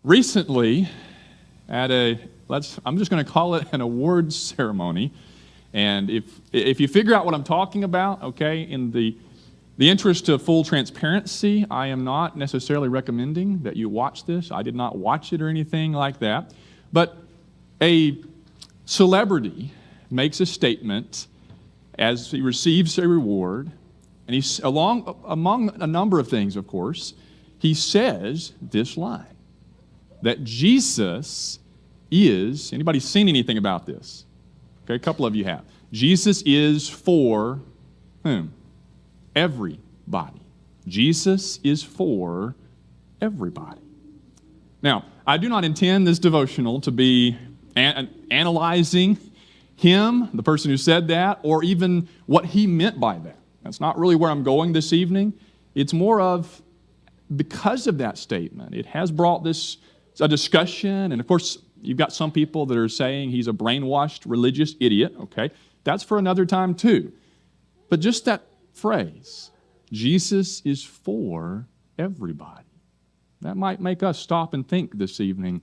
Recently, I'm just going to call it an awards ceremony, and if you figure out what I'm talking about, okay, in the interest of full transparency, I am not necessarily recommending that you watch this. I did not watch it or anything like that, but a celebrity makes a statement as he receives a reward, and he's among a number of things, of course, he says this line, that Jesus is, anybody seen anything about this? Okay, a couple of you have. Jesus is for whom? Everybody. Jesus is for everybody. Now, I do not intend this devotional to be analyzing him, the person who said that, or even what he meant by that. That's not really where I'm going this evening. It's more of, because of that statement, it has brought a discussion, and of course, you've got some people that are saying he's a brainwashed religious idiot, okay? That's for another time too. But just that phrase, Jesus is for everybody, that might make us stop and think this evening,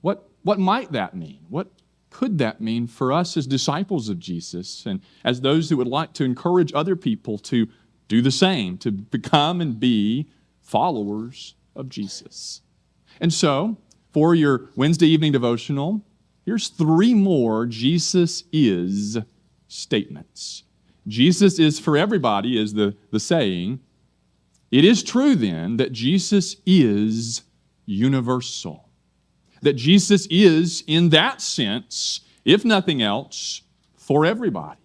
what might that mean? What could that mean for us as disciples of Jesus and as those who would like to encourage other people to do the same, to become and be followers of Jesus? And so, for your Wednesday evening devotional, here's 3 more Jesus is statements. Jesus is for everybody is the saying. It is true then that Jesus is universal. That Jesus is, in that sense, if nothing else, for everybody.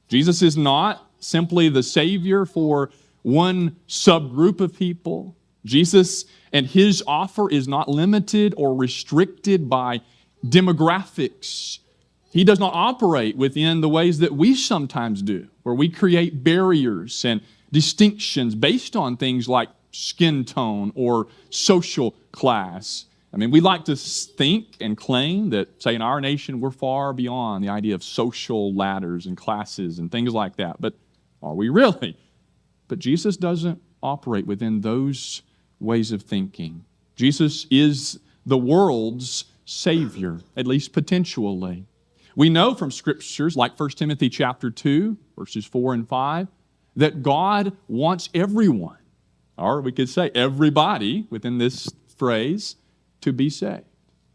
Jesus is not simply the Savior for one subgroup of people. Jesus and his offer is not limited or restricted by demographics. He does not operate within the ways that we sometimes do, where we create barriers and distinctions based on things like skin tone or social class. I mean, we like to think and claim that, say, in our nation, we're far beyond the idea of social ladders and classes and things like that. But are we really? But Jesus doesn't operate within those ways of thinking. Jesus is the world's Savior, at least potentially. We know from scriptures like 1 Timothy chapter 2, verses 4 and 5, that God wants everyone, or we could say everybody within this phrase, to be saved.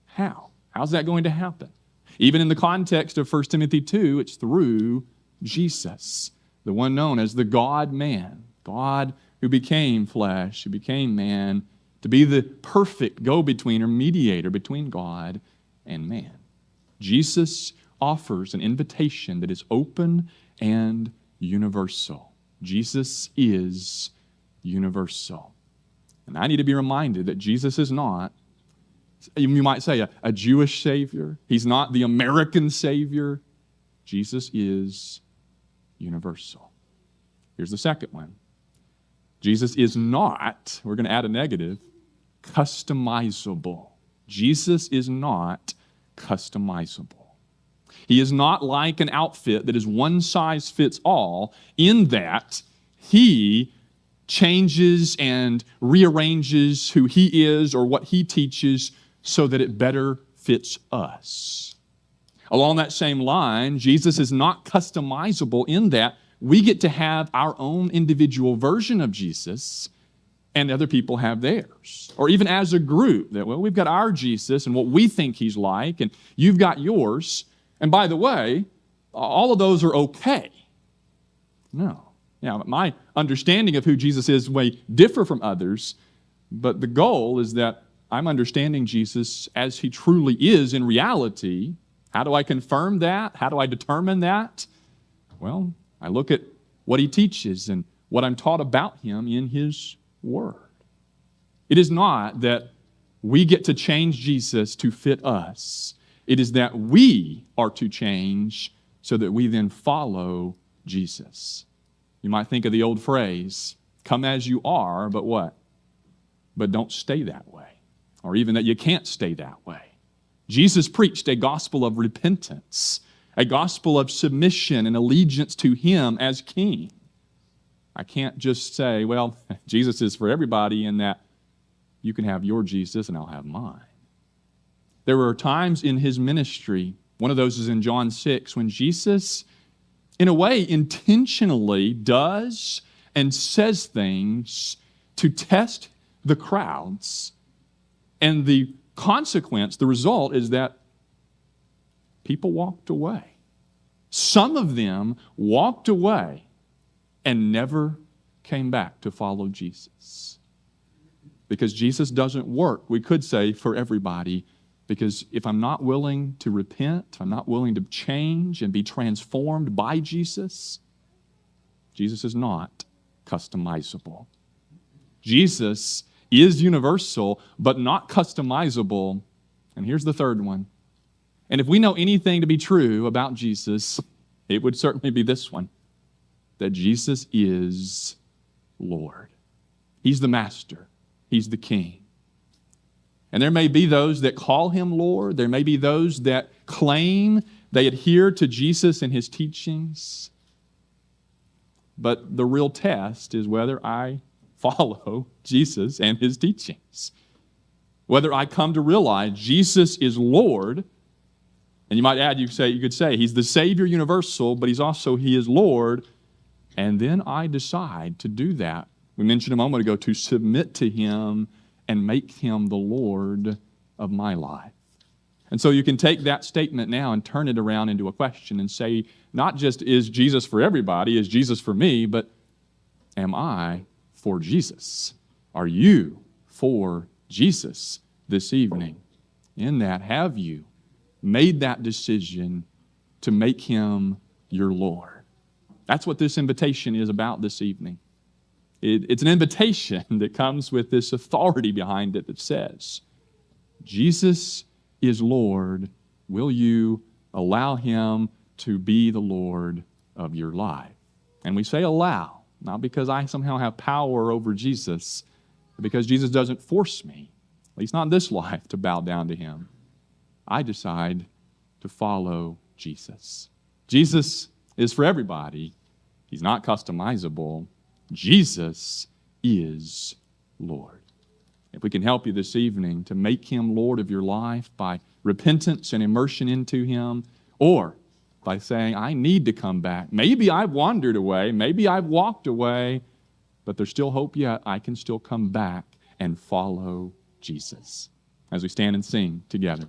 How? How's that going to happen? Even in the context of 1 Timothy 2, it's through Jesus, the one known as the God-man, God who became flesh, who became man, to be the perfect go-between or mediator between God and man. Jesus offers an invitation that is open and universal. Jesus is universal. And I need to be reminded that Jesus is not, you might say, a Jewish Savior. He's not the American Savior. Jesus is universal. Here's the second one. Jesus is not, we're going to add a negative, customizable. Jesus is not customizable. He is not like an outfit that is one size fits all, in that he changes and rearranges who he is or what he teaches so that it better fits us. Along that same line, Jesus is not customizable in that we get to have our own individual version of Jesus and other people have theirs. Or even as a group, that, well, we've got our Jesus and what we think he's like, and you've got yours. And by the way, all of those are okay. No. Now, my understanding of who Jesus is may differ from others, but the goal is that I'm understanding Jesus as he truly is in reality. How do I confirm that? How do I determine that? Well, I look at what he teaches and what I'm taught about him in his word. It is not that we get to change Jesus to fit us. It is that we are to change so that we then follow Jesus. You might think of the old phrase, come as you are, but what? But don't stay that way. Or even that you can't stay that way. Jesus preached a gospel of repentance, a gospel of submission and allegiance to him as king. I can't just say, well, Jesus is for everybody, and that You can have your Jesus and I'll have mine. There were times in his ministry, one of those is in John 6, when Jesus, in a way, intentionally does and says things to test the crowds. And the consequence, the result, is that people walked away. Some of them walked away and never came back to follow Jesus. Because Jesus doesn't work, we could say, for everybody. Because if I'm not willing to repent, if I'm not willing to change and be transformed by Jesus, Jesus is not customizable. Jesus is universal, but not customizable. And here's the third one. And if we know anything to be true about Jesus, it would certainly be this one, that Jesus is Lord. He's the master. He's the king. And there may be those that call him Lord. There may be those that claim they adhere to Jesus and his teachings. But the real test is whether I follow Jesus and his teachings. Whether I come to realize Jesus is Lord. And you might add, you could say, he's the Savior universal, but he is Lord. And then I decide to do that. We mentioned a moment ago, to submit to him and make him the Lord of my life. And so you can take that statement now and turn it around into a question and say, not just is Jesus for everybody, is Jesus for me, but am I for Jesus? Are you for Jesus this evening? In that, have you made that decision to make him your Lord? That's what this invitation is about this evening. It's an invitation that comes with this authority behind it that says, Jesus is Lord. Will you allow him to be the Lord of your life? And we say allow, not because I somehow have power over Jesus, but because Jesus doesn't force me, at least not in this life, to bow down to him. I decide to follow Jesus. Jesus is for everybody. He's not customizable. Jesus is Lord. If we can help you this evening to make him Lord of your life by repentance and immersion into him, or by saying, I need to come back. Maybe I've wandered away. Maybe I've walked away, but there's still hope yet. I can still come back and follow Jesus. As we stand and sing together.